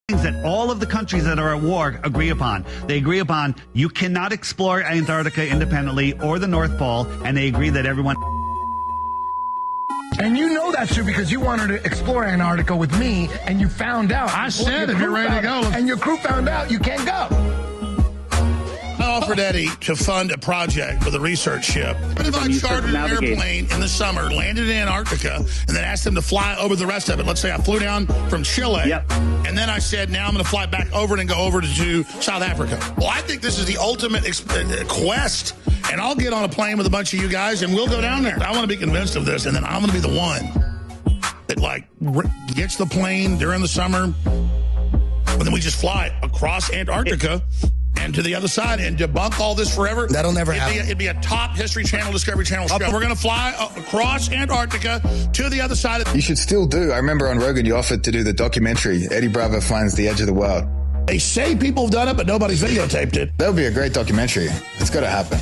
things that all of the countries that are at war agree upon. They agree upon you cannot explore Antarctica independently or the North Pole, and they agree that everyone... And you know that's true because you wanted to explore Antarctica with me, and you found out. I said if you're ready to go. And your crew found out you can't go. I offered Eddie to fund a project with a research ship. What if I chartered an airplane in the summer, landed in Antarctica, and then asked them to fly over the rest of it? Let's say I flew down from Chile, and then I said, now I'm going to fly back over and go over to South Africa. Well, I think this is the ultimate quest, and I'll get on a plane with a bunch of you guys, and we'll go down there. I want to be convinced of this, and then I'm going to be the one that, like, gets the plane during the summer, and then we just fly across Antarctica and to the other side and debunk all this forever. That'll never happen. It'd be a top History Channel, Discovery Channel show. We're going to fly across Antarctica to the other side. You should still do. I remember on Rogan, you offered to do the documentary, Eddie Bravo Finds the Edge of the World. They say people have done it, but nobody's videotaped it. That would be a great documentary. It's got to happen.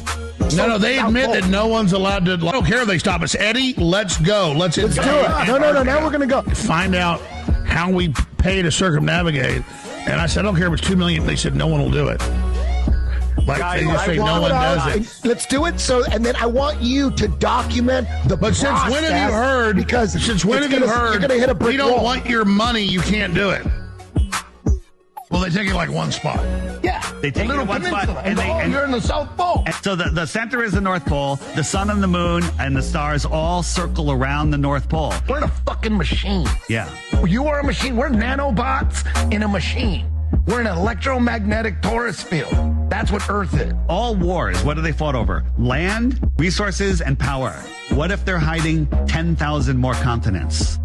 No, they admit that no one's allowed to. I don't care if they stop us. Eddie, let's go. Let's do it. No. Now we're going to go. Find out how we pay to circumnavigate. And I said, I don't care if it's $2 million. They said no one will do it. Like they just say no one does it. Let's do it. So, and then I want you to document the process. But since when have you heard? Because since when have you heard? You're going to hit a brick we don't wall. want your money. You can't do it. Well, they take it like one spot. Yeah, They take it in one spot, and you're in the South Pole. So the center is the North Pole. The sun and the moon and the stars all circle around the North Pole. We're in a fucking machine. Yeah. You are a machine. We're nanobots in a machine. We're in an electromagnetic torus field. That's what Earth is. All wars, what do they fought over? Land, resources, and power. What if they're hiding 10,000 more continents?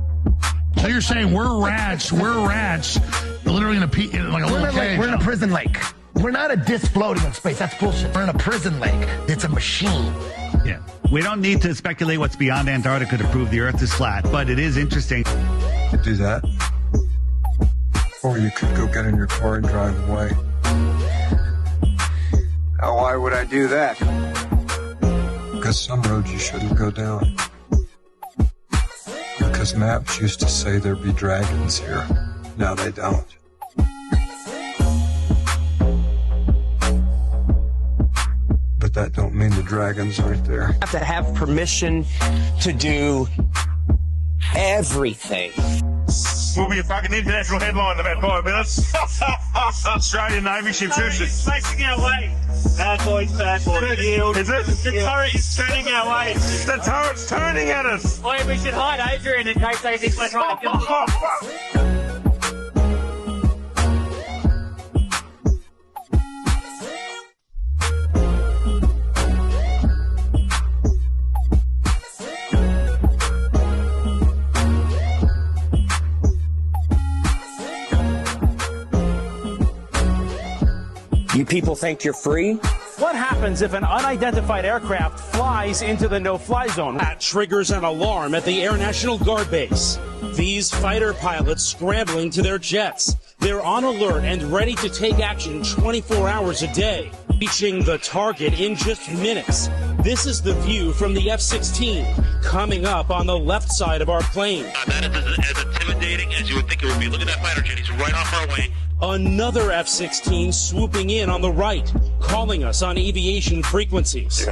So you're saying we're rats? We're rats, literally in a little cage. We're in a prison lake. We're not a disc floating in space. That's bullshit. We're in a prison lake. It's a machine. Yeah. We don't need to speculate what's beyond Antarctica to prove the Earth is flat, but it is interesting. You could do that. Or you could go get in your car and drive away. Now, why would I do that? Because some roads you shouldn't go down. Because maps used to say there'd be dragons here. Now they don't. But that don't mean the dragons aren't there. You have to have permission to do everything. Will be a fucking international headline in about 5 minutes. Australian Navy ship shooting. It's facing our way. Bad boys, yield. Is it? The turret is turning our way. The turret's turning at us. Oh, we should hide Adrian in case they think we're trying to kill him. You people think you're free? What happens if an unidentified aircraft flies into the no-fly zone? That triggers an alarm at the Air National Guard base. These fighter pilots scrambling to their jets. They're on alert and ready to take action 24 hours a day, reaching the target in just minutes. This is the view from the F-16 coming up on the left side of our plane. That is as intimidating as you would think it would be. Look at that fighter jet. He's right off our way. Another F-16 swooping in on the right, calling us on aviation frequencies.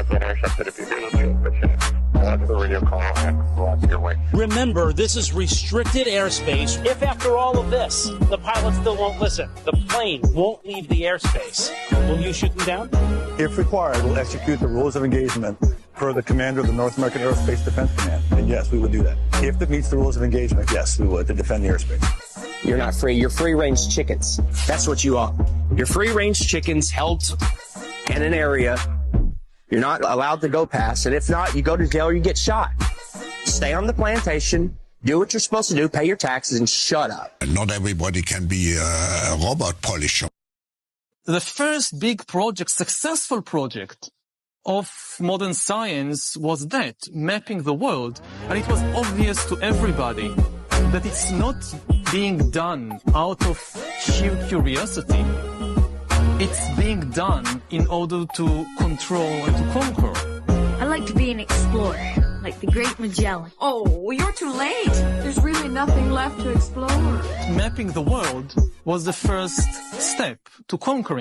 Remember, this is restricted airspace. If after all of this, the pilot still won't listen, the plane won't leave the airspace, will you shoot them down? If required, we'll execute the rules of engagement per the commander of the North American Aerospace Defense Command. And yes, we would do that. If it meets the rules of engagement, yes, we would, to defend the airspace. You're not free. You're free-range chickens. That's what you are. You're free-range chickens held in an area you're not allowed to go past. And if not, you go to jail or you get shot. Stay on the plantation, do what you're supposed to do, pay your taxes, and shut up. Not everybody can be a robot polisher. The first big project, successful project of modern science was that, mapping the world. And it was obvious to everybody that it's not being done out of sheer curiosity. It's being done in order to control and to conquer. I like to be an explorer. like the Great Magellan. Oh, you're too late. There's really nothing left to explore. Mapping the world was the first step to conquering